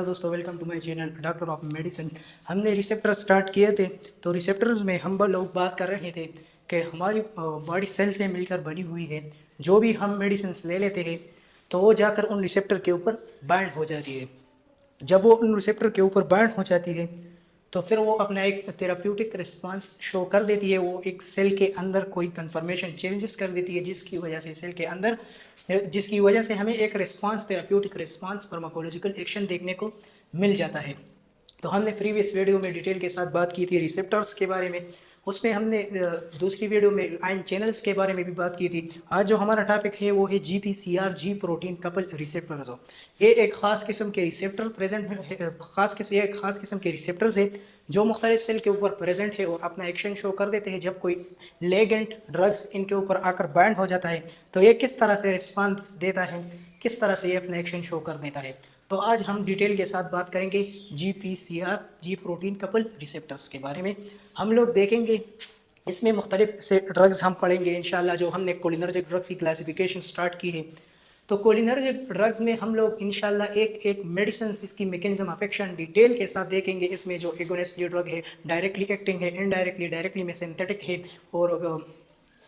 दोस्तों, welcome to my channel doctor of medicine. हमने receptor start किए थे, तो रिसेप्टर्स में हम लोग बात कर रहे थे कि हमारी बॉडी सेल से मिलकर बनी हुई है। जो भी हम मेडिसिन ले लेते हैं तो वो जाकर उन रिसेप्टर के ऊपर बाइंड हो जाती है। जब वो उन रिसेप्टर के ऊपर बाइंड हो जाती है तो फिर वो अपना एक थेराप्यूटिक रिस्पांस शो कर देती है। वो एक सेल के अंदर कोई कंफर्मेशन चेंजेस कर देती है, जिसकी वजह से सेल के अंदर हमें एक response, therapeutic response, pharmacological action देखने को मिल जाता है। तो हमने प्रीवियस वीडियो में डिटेल के साथ बात की थी रिसेप्टर्स के बारे में। उसमें हमने दूसरी वीडियो में आयन चैनल्स के बारे में भी बात की थी। आज जो हमारा टॉपिक है वो है GPCR, जी प्रोटीन कपल रिसेप्टर्स। ये एक खास किस्म के रिसेप्टर प्रेजेंट है, खास किस्म के रिसेप्टर्स है जो मुख्तलिफ सेल के ऊपर प्रेजेंट है और अपना एक्शन शो कर देते हैं। जब कोई लेगेंट ड्रग्स इनके ऊपर आकर बाइंड हो जाता है तो ये किस तरह से रिस्पांस देता है, किस तरह से ये अपना एक्शन शो कर देता है। तो आज हम डिटेल के साथ बात करेंगे GPCR, जी प्रोटीन कपल रिसेप्टर्स के बारे में। हम लोग देखेंगे इसमें मुख्तलिफ से ड्रग्स हम पढ़ेंगे इंशाल्लाह। जो हमने कोलिनर्जिक ड्रग्स की क्लासिफिकेशन स्टार्ट की है, तो कोलिनर्जिक ड्रग्स में हम लोग इंशाल्लाह एक एक मेडिसिन, इसकी मैकेनिज्म ऑफ एक्शन डिटेल के साथ देखेंगे। इसमें जो एगोनिस्ट ड्रग है, डायरेक्टली एक्टिंग है, इनडायरेक्टली, डायरेक्टली में सिंथेटिक है और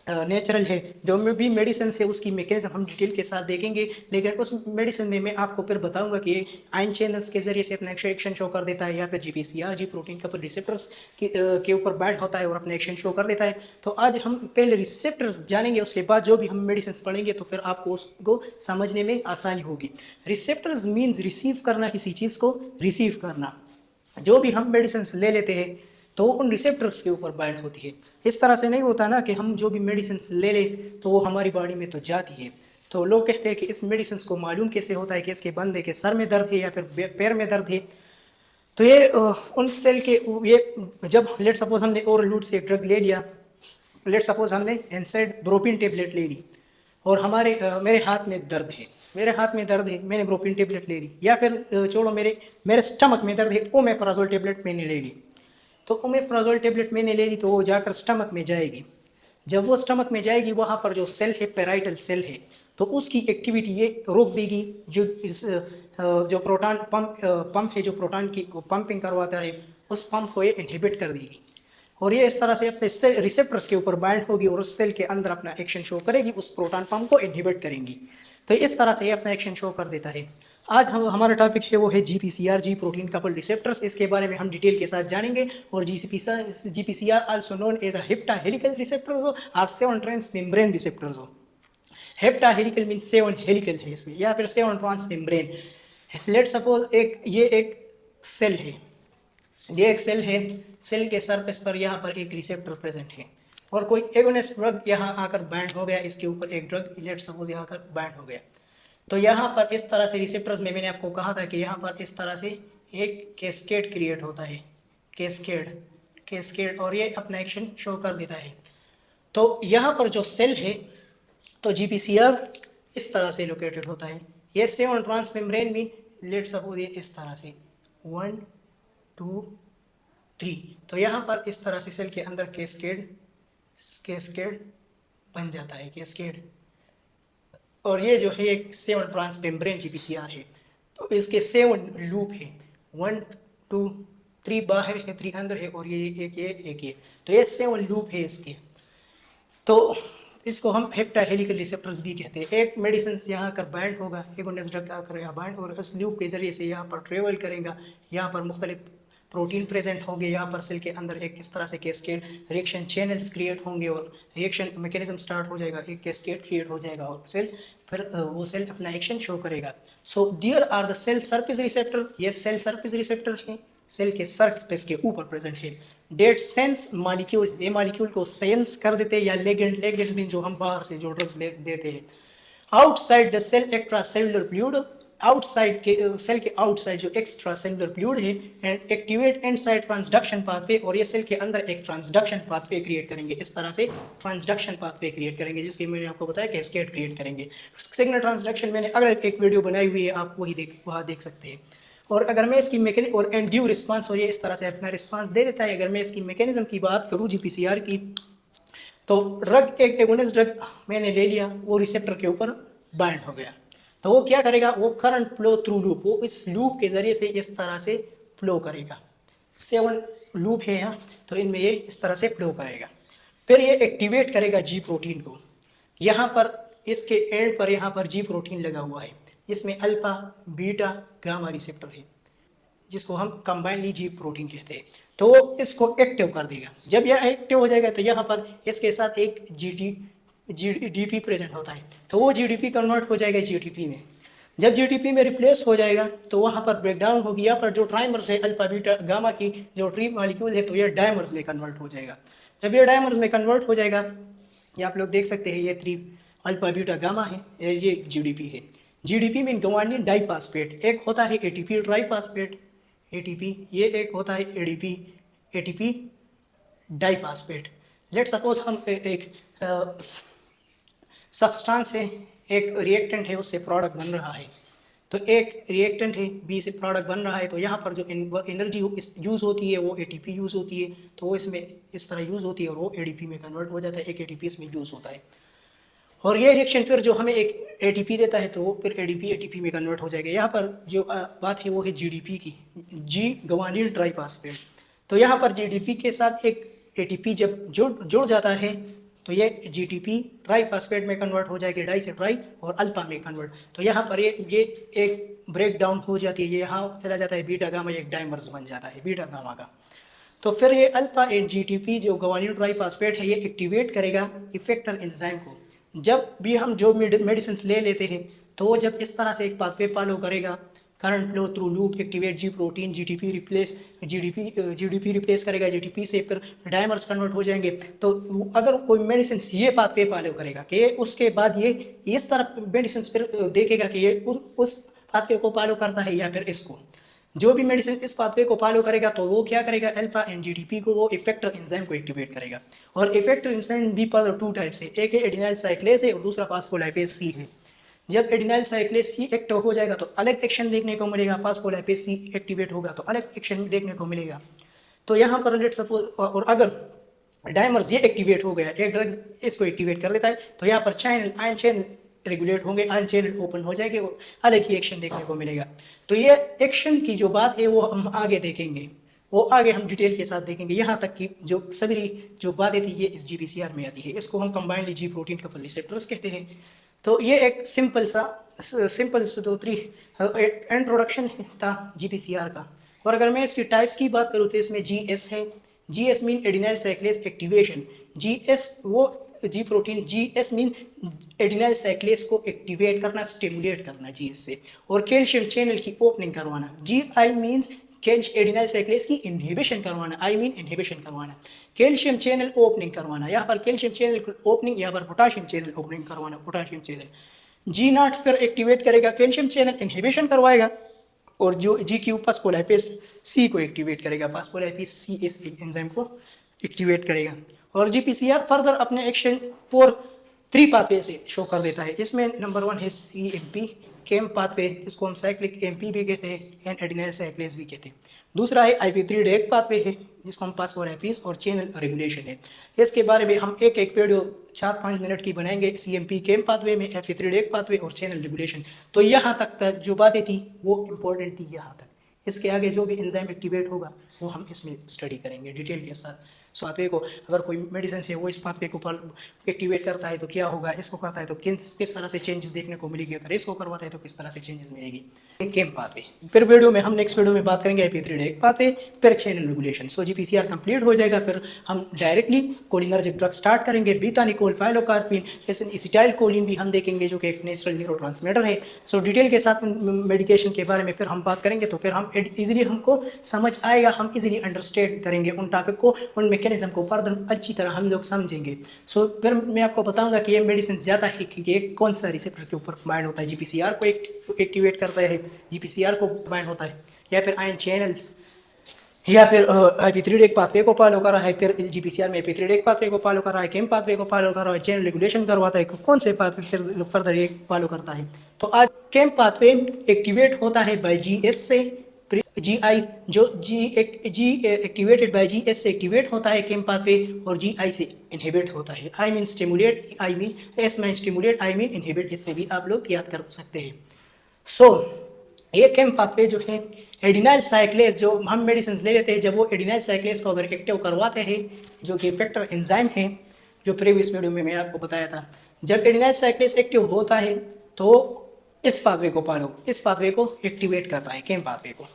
नेचुरल है। जो भी मेडिसिन है उसकी मैकेनिज्म हम डिटेल के साथ देखेंगे। लेकिन उस मेडिसिन में मैं आपको फिर बताऊंगा कि आयन चैनल्स के जरिए से अपना एक्शन शो कर देता है, या फिर GPCR, जी प्रोटीन कपल रिसेप्टर्स के ऊपर बाइंड होता है और अपना एक्शन शो कर देता है। तो आज हम पहले रिसेप्टर्स जानेंगे, उसके बाद जो भी हम मेडिसिन पढ़ेंगे तो फिर आपको उसको समझने में आसानी होगी। रिसेप्टर्स मीन्स रिसीव करना, किसी चीज़ को रिसीव करना। जो भी हम मेडिसिन ले लेते हैं तो उन रिसेप्टर्स के ऊपर बाइंड होती है। इस तरह से नहीं होता ना कि हम जो भी मेडिसिन ले लें तो वो हमारी बॉडी में तो जाती है। तो लोग कहते हैं कि इस मेडिसिन को मालूम कैसे होता है कि इसके बंदे के सर में दर्द है या फिर पैर में दर्द है। तो ये उन सेल के ये जब लेट सपोज हमने ओरल रूट से एक ड्रग ले लिया, लेट सपोज हमने एनसाइड ब्रोपिन टेबलेट ले ली और मेरे हाथ में दर्द है, मैंने ब्रोपिन टेबलेट ले ली, या फिर छोड़ो मेरे स्टमक में दर्द है, ओमेप्राजोल टेबलेट मैंने ले ली। तो ओमेप्राजोल टेबलेट मैंने ले ली तो वो जाकर स्टमक में जाएगी। जब वो स्टमक में जाएगी, वहाँ पर जो सेल है, पेराइटल सेल है, तो उसकी एक्टिविटी ये रोक देगी। जो प्रोटॉन पंप है, जो प्रोटॉन की पंपिंग करवाता है, उस पंप को ये इनहिबिट कर देगी और ये इस तरह से अपने रिसेप्टर्स के ऊपर बाइंड होगी और उस सेल के अंदर अपना एक्शन शो करेगी, उस प्रोटॉन पंप को इनहिबिट करेंगी। तो इस तरह से ये अपना एक्शन शो कर देता है। आज हमारा टॉपिक है वो है GPCR, जी प्रोटीन कपल रिसेप्टर्स। इसके बारे में हम डिटेल के साथ जानेंगे। और GPCR also known as a hepta helical receptors और 7 transmembrane receptors. Hepta helical mean 7 helical है इसमें, या फिर 7 ट्रांस मेम्ब्रेन। लेट सपोज ये एक सेल है, सेल के सरफेस पर यहाँ पर एक रिसेप्टर प्रेजेंट है और कोई एगोनिस्ट ड्रग यहाँ आकर बाइंड हो गया। इसके ऊपर एक ड्रग लेट सपोज यहाँ आकर बाइंड हो गया, तो यहाँ पर इस तरह से रिसेप्टर्स में मैंने आपको कहा था कि यहाँ पर इस तरह से एक कैस्केड क्रिएट होता है, कैस्केड, और ये अपना एक्शन शो कर देता है। तो यहाँ पर जो सेल है, तो GPCR इस तरह से लोकेटेड होता है। ये 7 ट्रांस मेम्ब्रेन में लेट सपोज ये इस तरह से 1 2 3, तो यहाँ पर इस तरह से सेल के अंदर कैस्केड बन जाता है, कैस्केड। और ये जो है एक 7 ट्रांस मेम्ब्रेन GPCR है। तो इसके 7 लूप है, 1 2 3 बाहर है, 3 अंदर है, और ये एक ये, तो ये 7 लूप है इसके। तो इसको हम हेप्टा हेलिकल रिसेप्टर्स भी कहते हैं। एक मेडिसिन यहाँ आकर बाइंड होगा, एगोनिस्ट ड्रग आकर यहाँ बाइंड, और इस लूप के जरिए से यहाँ पर ट्रेवल करेगा। यहाँ पर मुख्तलिफ प्रोटीन प्रेजेंट होंगे, यहाँ पर सेल के अंदर एक इस तरह से कैस्केड रिएक्शन चैनल्स क्रिएट होंगे और रिएक्शन मैकेनिज्म स्टार्ट हो जाएगा, एक कैस्केड क्रिएट हो जाएगा और फिर वो सेल अपना एक्शन शो करेगा। So there are the cell surface receptor. ये सेल सरफेस रिसेप्टर है, सेल के सरफेस के ऊपर प्रेजेंट है। डेट सेंस मॉलिक्यूल, ये मॉलिक्यूल को सेंस कर देते हैं, या लेगेंट मीन जो हम बाहर से जो ड्रग्स देते हैं। Outside the cell extracellular fluid, outside के सेल के आउटसाइड जो एक्स्ट्रा सेलुलर फ्लूइड है, and activate inside transduction pathway, और ये सेल के अंदर एक ट्रांसडक्शन पाथवे क्रिएट करेंगे। इस तरह से ट्रांसडक्शन पाथवे क्रिएट करेंगे, जिसकी मैंने आपको बताया कैस्केड क्रिएट करेंगे। सिग्नल ट्रांसडक्शन मैंने अगर एक वीडियो बनाई हुई है, आप वहाँ देख सकते हैं। और अगर मैं इसकी मैकेनिज्म और एंड ड्यू रिस्पांस, और ये इस तरह से अपना रिस्पांस दे देता है। अगर मैं इसकी मैकेनिज्म की बात करूँ GPCR की, तो ड्रग एक एगोनिस्ट ड्रग मैंने ले लिया, वो रिसेप्टर के ऊपर बाइंड हो गया। तो वो क्या करेगा, वो करंट फ्लो थ्रू लूप, वो इस लूप के ज़रिए से इस तरह से फ्लो करेगा। 7 लूप है यहाँ, तो इनमें ये इस तरह से फ्लो करेगा। फिर ये एक्टिवेट करेगा जी प्रोटीन को। यहाँ पर इसके एंड पर यहाँ पर जी प्रोटीन लगा हुआ है, इसमें अल्फा बीटा गामा रिसेप्टर है, जिसको हम कंबाइनली जी प्रोटीन कहते हैं। तो वो इसको एक्टिव कर देगा। जब यह एक्टिव हो जाएगा तो यहाँ पर इसके साथ एक जीडीपी प्रेजेंट होता है, तो वो जीडीपी कन्वर्ट हो जाएगा जीटीपी में। जब जीटीपी में रिप्लेस हो जाएगा तो वहाँ पर ब्रेकडाउन होगी। यहाँ पर जो ट्राइमर्स है अल्फा बीटा गामा की जो ट्री मॉलिक्यूल है, तो ये डायमर्स में कन्वर्ट हो जाएगा। जब ये डायमर्स में कन्वर्ट हो जाएगा, ये आप लोग देख सकते हैं, ये 3 अल्फा बीटा गामा है, ये जीडीपी है। जीडीपी में गुआनिन डाइफॉस्फेट, एक होता है एटीपी ट्राइफॉस्फेट एटीपी, ये एक होता है ADP ATP diphosphate. Let suppose हम एक सब्सटेंस है, एक रिएक्टेंट है, उससे प्रोडक्ट बन रहा है। तो एक रिएक्टेंट है, बी से प्रोडक्ट बन रहा है, तो यहाँ पर जो एनर्जी यूज़ होती है वो एटीपी यूज़ होती है, तो वो इसमें इस तरह यूज़ होती है और वो एडीपी में कन्वर्ट हो जाता है, एक एटीपी इसमें यूज़ होता है। और ये रिएक्शन फिर जो हमें एक एटीपी देता है, तो वो फिर एडीपी एटीपी में कन्वर्ट हो जाएगा। यहाँ पर जो बात है वो है जीडीपी की, जी गुआनिल ट्राइफॉस्फेट। तो यहाँ पर जीडीपी के साथ एक एटीपी जब जुड़ जाता है, तो ये जीटीपी ट्राइफॉस्फेट में कन्वर्ट हो जाएगी, डाई से ट्राई और अल्फा में कन्वर्ट। तो यहाँ पर ये एक ब्रेक डाउन हो जाती है, ये यहाँ चला जाता है बीटा गामा, एक डाइमर्स बन जाता है बीटा गामा का। तो फिर ये अल्फा एंड जीटीपी जो गुआनिल ट्राइफॉस्फेट है, ये एक्टिवेट करेगा इफेक्टर एंजाइम को। जब भी हम जो मेडिसिन ले लेते हैं, तो वो जब इस तरह से एक पाथवे फॉलो करेगा, current flow through loop, activate G protein, GTP replace करेगा जीटीपी से, फिर डायमर्स कन्वर्ट हो जाएंगे। तो अगर कोई मेडिसिन ये पाथवे फॉलो करेगा कि उसके बाद ये इस तरह मेडिसिन फिर देखेगा कि ये उस पाथवे को फॉलो करता है या फिर इसको। जो भी मेडिसिन इस पाथवे को फॉलो करेगा, तो वो क्या करेगा, अल्फा एंड जीडीपी को, वो इफेक्टर एंजाइम को एक्टिवेट करेगा। और इफेक्टर एंजाइम भी पर 2 टाइप से, एक है एडिनाइल साइक्लेज है और दूसरा फास्फोलाइपेज सी है। जब एडिनाइल साइक्लेज सी एक्टिव हो जाएगा तो अलग एक्शन देखने को मिलेगा, फास्फोलाइपेज सी एक्टिवेट होगा तो अलग एक्शन देखने को मिलेगा। तो यहाँ पर लेट सपोज, और अगर डायमर्स ये एक्टिवेट हो गया, एक ड्रग इसको एक्टिवेट कर लेता है, तो यहाँ पर चैनल आयन चैनल रेगुलेट होंगे, आयन चैनल ओपन हो जाएंगे और अलग ही एक्शन देखने को मिलेगा। तो ये एक्शन की जो बात है वो हम आगे देखेंगे, वो आगे हम डिटेल के साथ देखेंगे। यहाँ तक कि जो सभी जो बातें थी ये इस जीपीसीआर में आती है, इसको हम कंबाइनली जी प्रोटीन कपल रिसेप्टर्स कहते हैं। तो ये एक सिंपल 2-3 इंट्रोडक्शन था जीपीसीआर का। और अगर मैं इसकी टाइप्स की बात करूँ तो इसमें जीएस है, GS mean adenyl cyclase activation, GS वो G protein, GS mean adenyl cyclase को एक्टिवेट करना, स्टिमुलेट करना जीएस से, और कैल्शियम चैनल की ओपनिंग करवाना। जी आई मीन्स एडिनाइल साइक्लेज की इनहिबिशन करवाना, आई मीन इनहिबिशन करवाना, कैल्शियम चैनल ओपनिंग करवाना, यहाँ पर कैल्शियम चैनल ओपनिंग, यहाँ पर पोटाशियम चैनल ओपनिंग करवाना, पोटाशियम चैनल। जी नॉट फिर एक्टिवेट करेगा, कैल्शियम चैनल इनहिबिशन करवाएगा, और जो जी क्यू फास्फोलाइपेज सी को एक्टिवेट करेगा, फास्फोलाइपेज सी इस एंजाइम को एक्टिवेट करेगा। और जीपीसीआर फर्दर अपने एक्शन फॉर 3 पाथवे से शो कर देता है। इसमें नंबर 1 है CMP केम पाथवे, जिसको हम साइक्लिक एमपी भी कहते हैं एंड एडिनाइल साइक्लेज भी कहते हैं। दूसरा है IP3 डेक पाथवे है, जिसको हम फास्फोलाइपेज और चैनल रेगुलेशन है। इसके बारे में हम एक वीडियो 4-5 मिनट की बनाएंगे, CMP केम पाथवे में, IP3 डेक पाथवे और चैनल रेगुलेशन। तो यहाँ तक जो बातें थी वो इम्पोर्टेंट थी यहाँ तक। इसके आगे जो भी एंजाइम एक्टिवेट होगा वो हम इसमें स्टडी करेंगे डिटेल के साथ। पाथवे को अगर कोई मेडिसिन है वो इस पाथवे को एक्टिवेट करता है तो क्या होगा, इसको करता है तो किस तरह से चेंजेस देखने को मिलेगी, अगर इसको करवाता है तो किस तरह से चेंजेस मिलेगी। केम पाथवे फिर वीडियो में हम नेक्स्ट वीडियो में बात करेंगे IP3 डेक पाथवे, फिर चैनल रेगुलेशन। सो जीपीसीआर कंप्लीट हो जाएगा, फिर हम डायरेक्टली कोलिनर्जिक ड्रग स्टार्ट करेंगे, बीटा निकोल, फाइलोकार्पिन, एसिटाइल कोलिन भी हम देखेंगे जो कि एक नेचुरल न्यूरोट्रांसमीटर है। सो डिटेल के साथ मेडिकेशन के बारे में फिर हम बात करेंगे, तो फिर हम इजीली हमको समझ आएगा, हम इजीली अंडरस्टैंड करेंगे उन टॉपिक को, उन मैकेनिज्म को फर्दर अच्छी तरह हम लोग समझेंगे। सो फिर मैं आपको बताऊंगा कि ये मेडिसिन ज़्यादा है कि ये कौन सा रिसेप्टर के ऊपर बाइंड होता है, जीपीसीआर को एक्टिवेट करता है, जीपीसीआर को बाइंड होता है, या फिर आयन चैनल्स, या फिर IP3 डेक पाथवे को फॉलो कर रहा है, फिर जीपीसीआर में IP3 डेक पाथवे को फॉलो कर रहा है, केम पाथवे को फॉलो कर रहा है, चैनल रेगुलेशन करवाता है, कौन से पाथवे फिर फर्दर ये फॉलो करता है। तो आज केम पाथवे एक्टिवेट होता है बाय जीएस से, GI जो जी एक्टिवेटेड बाय GS से एक्टिवेट होता है केम पाथवे, और GI से इनहिबिट होता है। I mean stimulate, I mean S mean stimulate, I mean inhibit, इससे भी आप लोग याद कर सकते हैं। सो ये केम पाथवे जो है एडिनाइल साइक्लेज, जो हम मेडिसिन ले लेते हैं जब वो एडिनाइल साइक्लेज को अगर एक्टिव करवाते हैं, जो कि इफेक्टर एंजाइम है, जो प्रीवियस वीडियो में मैंने आपको बताया था, जब एडिनाइल साइक्लेज एक्टिव होता है तो इस पाथवे को फॉलो, इस पाथवे को एक्टिवेट करता है केम पाथवे को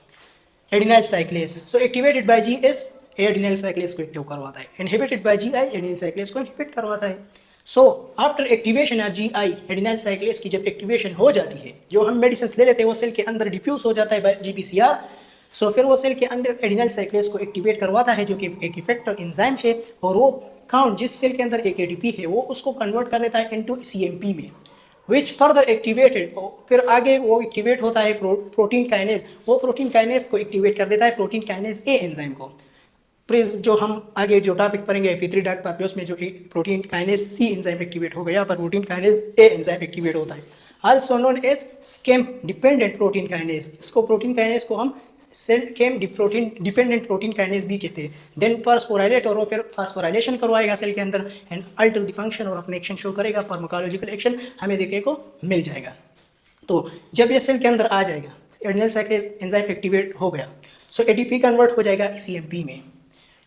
adenylyl साइक्लेज। So activated by GS adenylyl cyclase को एक्टिव करवाता है, inhibited by GI adenylyl cyclase को इनहिबिट करवाता है। So after activation of GI adenylyl साइक्लेज की जब एक्टिवेशन हो जाती है, जो हम मेडिसिन ले लेते हैं वो सेल के अंदर डिफ्यूज हो जाता है बाय जीपीसीआर। सो फिर वो सेल के अंदर एडिनाइल साइक्लेज को एक्टिवेट करवाता है, जो कि एक इफेक्टर एंजाइम है, और वो काउंट जिस सेल के अंदर एक एटीपी है वो उसको कन्वर्ट कर देता है इनटू सीएमपी में, विच फर्दर एक्टिवेटेड, फिर आगे वो एक्टिवेट होता है प्रोटीन काइनेज, वो प्रोटीन काइनेज को एक्टिवेट कर देता है प्रोटीन काइनेज ए एंजाइम को। प्लीज जो हम आगे जो टॉपिक पढ़ेंगे IP3 डार्क पाथवे उसमें जो protein kinase C enzyme activate हो गया, पर protein kinase A enzyme activate होता है, आल्सो नोन एज स्केम डिपेंडेंट प्रोटीन काइनेज। इसको प्रोटीन काइनेज को हम सेल केम प्रोटीन डिपेंडेंट प्रोटीन काइनेज भी कहते हैं। देन फॉस्फोराइलेट, और वो फिर फॉस्फोराइलेशन करवाएगा सेल के अंदर एंड अल्टर द फंक्शन और अपने एक्शन शो करेगा, फार्माकोलॉजिकल एक्शन हमें देखने को मिल जाएगा। तो जब ये सेल के अंदर आ जाएगा, एडिनल साइक्लेज एंजाइम एक्टिवेट हो गया, सो एटीपी कन्वर्ट हो जाएगा सीएमपी में।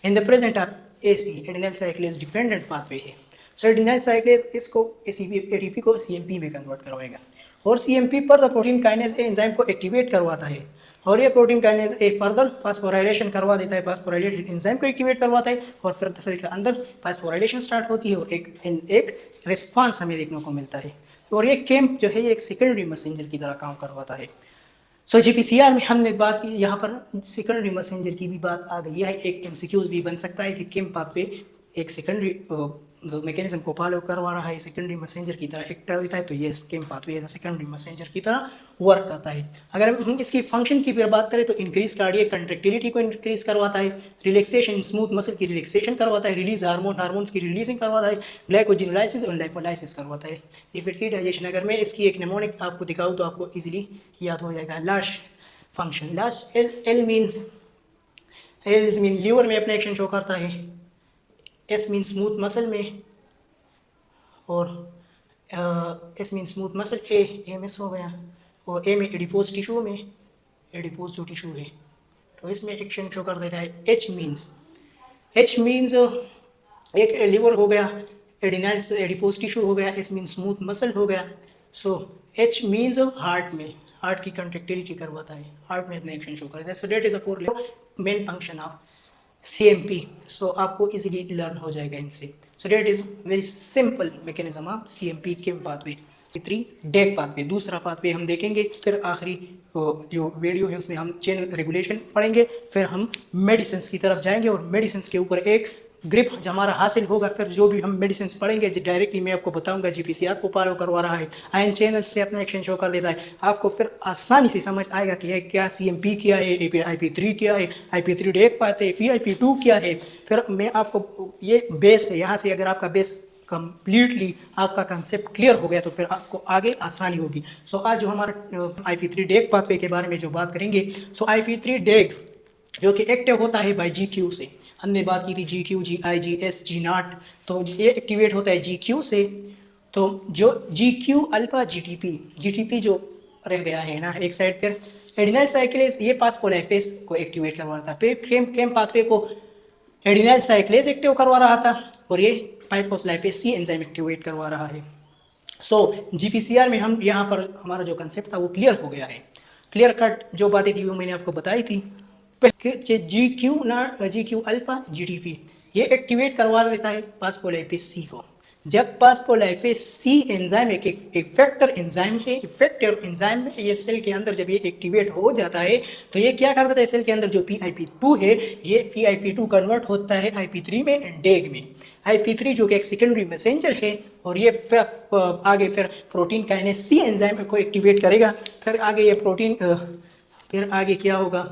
In the present of AC adrenal साइक्लेज dependent pathway है, सो एडिनल साइक्लेज इसको एटीपी को सीएमपी में कन्वर्ट करवाएगा, और सीएमपी पर the protein kinase A enzyme को एक्टिवेट करवाता है, और ये प्रोटीन काइनेज ए फर्दर फास्फोराइलेशन करवा देता है, फास्फोराइलेटेड एंजाइम को एक्टिवेट करवाता है, और फिर सेल के अंदर फास्फोराइलेशन स्टार्ट होती है और एक रिस्पांस हमें देखने को मिलता है। और ये केम जो है ये एक सेकेंडरी मैसेंजर की तरह काम करवाता है। सो जीपीसीआर में हमने बात की, यहाँ पर सेकेंडरी मैसेंजर की भी बात आ गई है। एक एमसीक्यूज भी बन सकता है कि केम पाथवे एक सेकेंडरी मैकेनिज्म को फॉलो करवा रहा है, सेकेंडरी मैसेंजर की तरह एक्ट करता है, तो ये केम पाथवे एज सेकेंडरी मैसेंजर की तरह वर्क करता है। अगर हम इसकी फंक्शन की बात करें तो इंक्रीज कार्डियक कंट्रेक्टिलिटी को इंक्रीज करवाता है, रिलैक्सेशन स्मूथ मसल की रिलैक्सेशन करवाता है, रिलीज हार्मोन्स की रिलीजिंग करवाता है, ग्लाइकोजिनोलाइसिस और लाइफोलाइसिस करवाता है, इफेक्टिव डाइजेशन। अगर मैं इसकी एक नेमोनिक आपको दिखाऊँ तो आपको इजीली याद हो जाएगा। Last function, last L mean liver में अपना एक्शन शो करता है, एस मीन स्मूथ मसल में, और एस मीन स्मूथ मसल, ए मिस हो गया, और ए में एडिपोज टिश्यू में, एडिपोज जो टिश्यू है तो इसमें एक्शन शो कर देता है। एच मीन्स एक लीवर हो गया, एडिनाइल एडिपोज टिश्यू हो गया, एस मीन स्मूथ मसल हो गया। सो एच मीन्स हार्ट में, हार्ट की कंट्रेक्टिलिटी करवाता है, हार्ट में अपना एक्शन शो करता है। सो that is a four main function of CMP। सो आपको इजीली लर्न हो जाएगा इनसे। सो that is very simple mechanism of CMP came pathway. 3 deck pathway, दूसरा पाथवे हम देखेंगे, फिर आखिरी जो वीडियो है उसमें हम चेन रेगुलेशन पढ़ेंगे, फिर हम मेडिसिन की तरफ जाएंगे, और मेडिसिन के ऊपर एक ग्रिप हमारा हासिल होगा। फिर जो भी हम मेडिसिन पढ़ेंगे डायरेक्टली मैं आपको बताऊंगा जीपीसीआर को फॉलो करवा रहा है, आयन चैनल से अपना एक्शन शो कर देता है, आपको फिर आसानी से समझ आएगा कि क्या CMP क्या है, IP3 क्या है, IP3 डेक पाते हैं, IP2 क्या है। फिर मैं आपको ये बेस है, यहाँ से अगर आपका बेस कंप्लीटली आपका कंसेप्ट क्लियर हो गया तो फिर आपको आगे आसानी होगी। सो आज जो हमारा IP3 डेक पाथवे के बारे में जो बात करेंगे, सो IP3 डेक जो कि एक्टिव होता है बाय GQ से, हमने बात की थी GQ, GI, GS, G0, तो ये एक्टिवेट होता है GQ से। तो जो GQ अल्फा GTP जो रह गया है ना एक साइड, फिर एडिनाइल साइक्लेज ये फास्फोलाइपेज को एक्टिवेट करवा रहा था, फिर केम पाथवे को एडिनाइल साइक्लेज एक्टिव करवा रहा था, और ये फास्फोलाइपेज सी एंजाइम एक्टिवेट करवा रहा है। सो जीपीसीआर में हम यहाँ पर हमारा जो कंसेप्ट था वो क्लियर हो गया है, क्लियर कट जो बातें थी वो मैंने आपको बताई थी। GQ अल्फा GTP ये एक्टिवेट करवा देता है फास्फोलाइपेज सी को। जब फास्फोलाइपेज सी एंजाइम एक इफेक्टर एंजाइम है, इफेक्टर एंजाइम में ये सेल के अंदर जब ये एक्टिवेट हो जाता है तो ये क्या करता है, सेल के अंदर जो PIP2 है ये PIP2 कन्वर्ट होता है IP3 में एंड डेग में। IP3 जो कि एक सेकेंडरी मैसेंजर है, और ये आगे फिर प्रोटीन काइनेज सी एंजाइम को एक्टिवेट करेगा। फिर आगे ये प्रोटीन फिर आगे क्या होगा,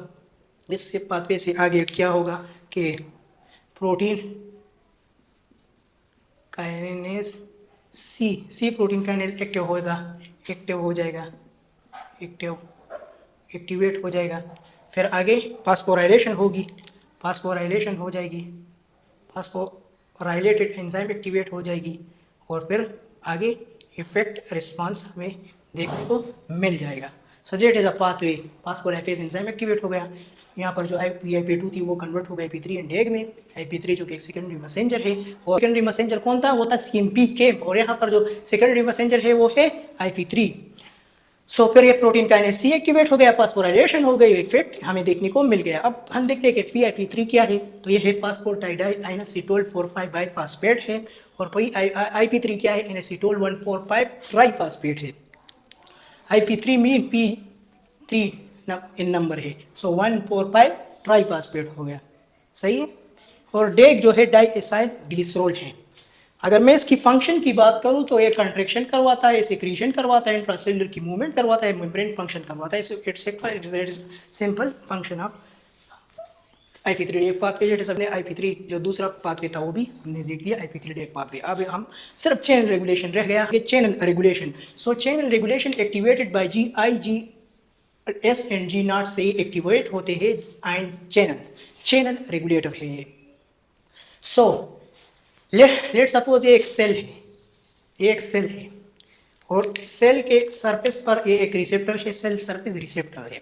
इसके पाथवे से आगे क्या होगा कि protein kinase C protein kinase active होगा, एक्टिव हो जाएगा, एक्टिवेट हो जाएगा। फिर आगे फास्फोराइलेशन होगी, फास्फोराइलेशन हो जाएगी, फास्फोराइलेटेड एंजाइम एक्टिवेट हो जाएगी, और फिर आगे इफेक्ट रिस्पांस हमें देखने को मिल जाएगा। So that is a pathway, phosphorylase enzyme activate हो गया। यहाँ पर जो IP2 थी वो कन्वर्ट हो गई IP3 एंड एग में। IP3 जो कि एक सेकेंडरी मैसेंजर है, और सेकेंडरी मैसेंजर कौन था, वो था CMP कैंप, और यहाँ पर जो सेकेंडरी मैसेंजर है वो है IP3। सो फिर ये प्रोटीन काइनेज C एक्टिवेट हो गया, फास्फोराइलेशन हो गई, इफेक्ट हमें देखने को मिल गया। अब हम देखते हैं कि PIP3 क्या है, तो ये है फास्फोटाइडाइनएसिटोल 4,5 बाइफास्फेट है, और IP3 क्या है, एनेसिटोल 1,4,5 ट्राइफास्फेट है। IP3 मीन P3 इन नंबर है, सो 1,4,5 ट्राइफास्फेट हो गया, सही है। और डेग जो है डाइएसाइल ग्लिसरॉल है। अगर मैं इसकी फंक्शन की बात करूं तो ये कंट्रैक्शन करवाता है, सिक्रीशन करवाता है, इंट्रासेलुलर की मूवमेंट करवाता है, मेम्ब्रेन फंक्शन करवाता है, etcetera. It is simple function of IP3 एक पाथवे। जैसे हमने IP3 जो दूसरा पाथवे था वो भी हमने देख लिया, IP3 एक पाथवे। अब हम सिर्फ चैनल रेगुलेशन रह गया, ये channel regulation. So channel regulation activated by GIGS and G0 से एक्टिवेट होते हैं आयन चैनल्स, चैनल रेगुलेटर है ये। सो लेट सपोज ये एक सेल है, ये एक सेल है, और सेल के सरफेस पर ये एक रिसेप्टर है, सेल सरफेस रिसेप्टर है।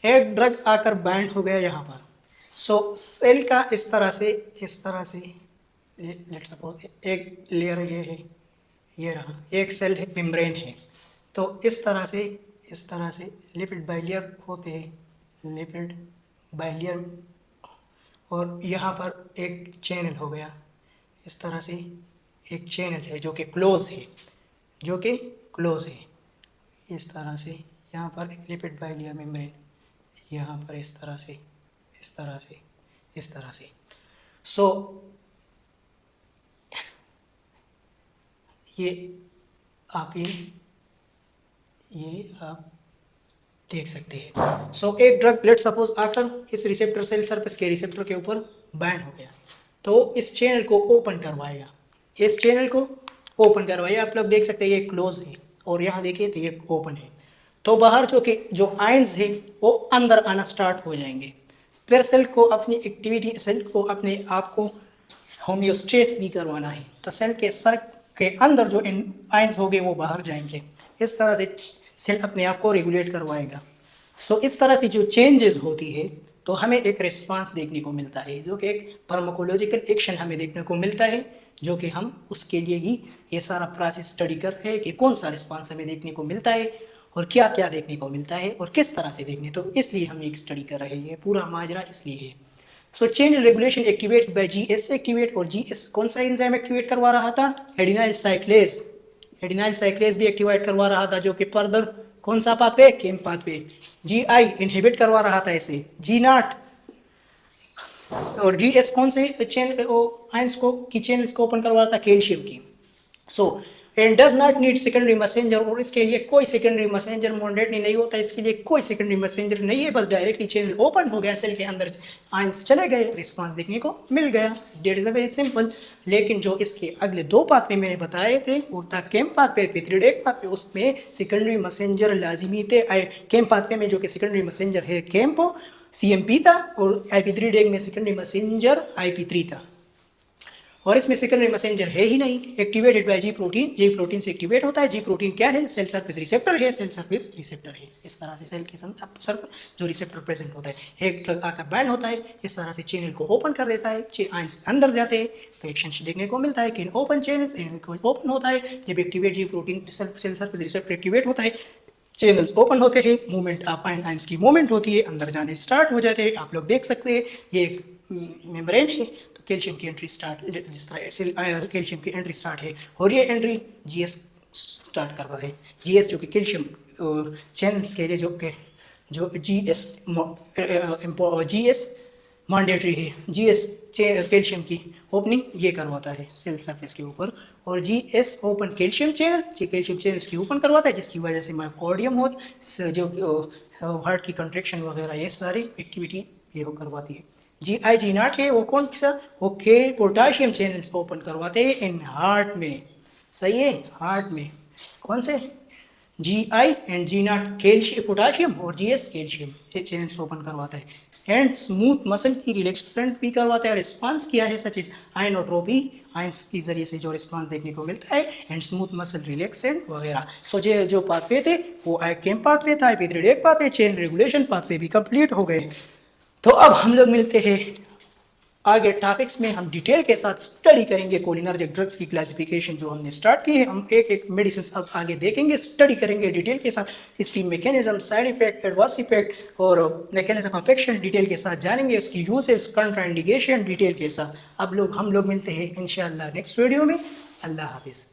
एक ड्रग आकर बाइंड हो गया यहाँ पर। सो सेल का इस तरह से लेट सपोज एक लेयर ये है, ये रहा, एक सेल है, मेम्ब्रेन है, तो इस तरह से लिपिड बाइलेयर होते हैं, लिपिड बाइलेयर, और यहाँ पर एक चैनल हो गया, इस तरह से एक चैनल है जो कि क्लोज है, इस तरह से। यहाँ पर लिपिड बाइलेयर मेम्ब्रेन, यहाँ पर इस तरह से। सो ये आप देख सकते हैं। सो एक ड्रग लेट सपोज आकर इस रिसेप्टर सेल सरफेस के रिसेप्टर के ऊपर बाइंड हो गया, तो इस चैनल को ओपन करवाएगा, आप लोग देख सकते हैं ये क्लोज है, और यहाँ देखिए तो ये ओपन है। तो बाहर जो आयंस है वो अंदर आना स्टार्ट हो जाएंगे। फिर सेल को अपने आप को होम्योस्टेस भी करवाना है, तो सेल के सर के अंदर जो आयंस हो गए वो बाहर जाएंगे। इस तरह से सेल अपने आप को रेगुलेट करवाएगा। सो इस तरह से जो चेंजेस होती है तो हमें एक रिस्पांस देखने को मिलता है, जो कि एक फार्माकोलॉजिकल एक्शन हमें देखने को मिलता है, जो कि हम उसके लिए ही ये सारा प्रोसेस स्टडी कर रहे हैं कि कौन सा रिस्पांस हमें देखने को मिलता है और क्या क्या देखने को मिलता है और किस तरह से देखने, तो इसलिए हम एक स्टडी कर रहे हैं, पूरा माजरा इसलिए है। So chain regulation activate by GS activate, और GS कौन सा एंजाइम एक्टिवेट करवा रहा था, एडिनाइल साइक्लेज भी एक्टिवेट करवा रहा था, जो कि फर्दर कौन सा पाथवे, केम पाथवे। GI इनहिबिट करवा रहा था इसे, G0, और GS कौन से चेन आयंस को की चैनल्स को ओपन करवा रहा था, कैल्शियम की। So and does not need secondary messenger, और इसके लिए कोई सेकेंडरी मैसेंजर मैंडेटरी नहीं होता, इसके लिए कोई सेकेंडरी मैसेंजर नहीं है, बस डायरेक्टली चैनल ओपन हो गया, सेल के अंदर आयंस चले गए, रिस्पांस देखने को मिल गया। That is a very simple. लेकिन जो इसके अगले दो पाथवे मैंने बताए थे वो था केम पाथवे, पिथ्रिडेक पाथवे, उसमें सेकेंडरी मैसेंजर लाजिमी थे। केम पाथवे में जो कि सेकेंडरी मैसेंजर है केम्पो CMP था, और IP3 डेग में सेकेंडरी मैसेंजर IP3 था, और इसमें सेकेंडरी मैसेंजर है ही नहीं। एक्टिवेटेड बाय जी प्रोटीन से एक्टिवेट होता है। जी प्रोटीन क्या है, सेल सरफेस रिसेप्टर है, इस तरह से सेल के सर जो रिसेप्टर प्रेजेंट होता है, एक ड्रग आकर बाइंड होता है, इस तरह से चैनल को ओपन कर देता है, आयंस अंदर जाते हैं, तो एक्शन देखने को मिलता है कि ओपन चैनल ओपन होता है जब activate G protein cell surface receptor activate होता है, चैनल्स ओपन होते हैं, मूवमेंट ऑफ आयंस की मूवमेंट होती है, अंदर जाने स्टार्ट हो जाते हैं। आप लोग देख सकते हैं ये एक मेम्ब्रेन है, तो कैल्शियम की एंट्री स्टार्ट, जिस तरह कैल्शियम की एंट्री स्टार्ट है, और ये एंट्री GS स्टार्ट कर रहा है। GS जो कि कैल्शियम चैनल्स के लिए जो GS मैंडेटरी है, GS कैल्शियम की ओपनिंग ये करवाता है सेल सरफेस के ऊपर, और GS ओपन कैल्शियम चैनल्स की ओपन करवाता है, जिसकी वजह से मायोकार्डियम हो जो हार्ट की कंट्रैक्शन वगैरह ये सारी एक्टिविटी ये हो करवाती है। GI G0 है वो कौन सा, वो के पोटाशियम चैनल्स ओपन करवाते हैं इन हार्ट में, सही है, हार्ट में कौन से GI and G0 calcium potassium, और GS कैल्शियम ये चैनल्स ओपन करवाता है। एंड स्मूथ मसल की रिलैक्सेंट भी करवाता है, रिस्पांस किया है सच इज आइनोट्रोपी, आइंस के जरिए से जो रिस्पांस देखने को मिलता है, एंड स्मूथ मसल रिलैक्सेंट वगैरह। सो ये जो पाथवे थे वो आईकेम पाथवे था, एपिथ्रेटिक पाथवे, चेन रेगुलेशन पाथवे भी कंप्लीट हो गए। तो अब हम लोग मिलते हैं आगे टॉपिक्स में, हम डिटेल के साथ स्टडी करेंगे कोलिनर्जिक ड्रग्स की क्लासिफिकेशन जो हमने स्टार्ट की है। हम एक एक मेडिसिन अब आगे देखेंगे, स्टडी करेंगे डिटेल के साथ, इसकी mechanism, side effect, adverse effect और मैकेनिज्म ऑफ एक्शन डिटेल के साथ जानेंगे, उसकी यूजेस, कंट्राइंडिकेशन डिटेल के साथ। अब हम लोग मिलते हैं इंशाल्लाह नेक्स्ट वीडियो में। अल्लाह हाफिज़।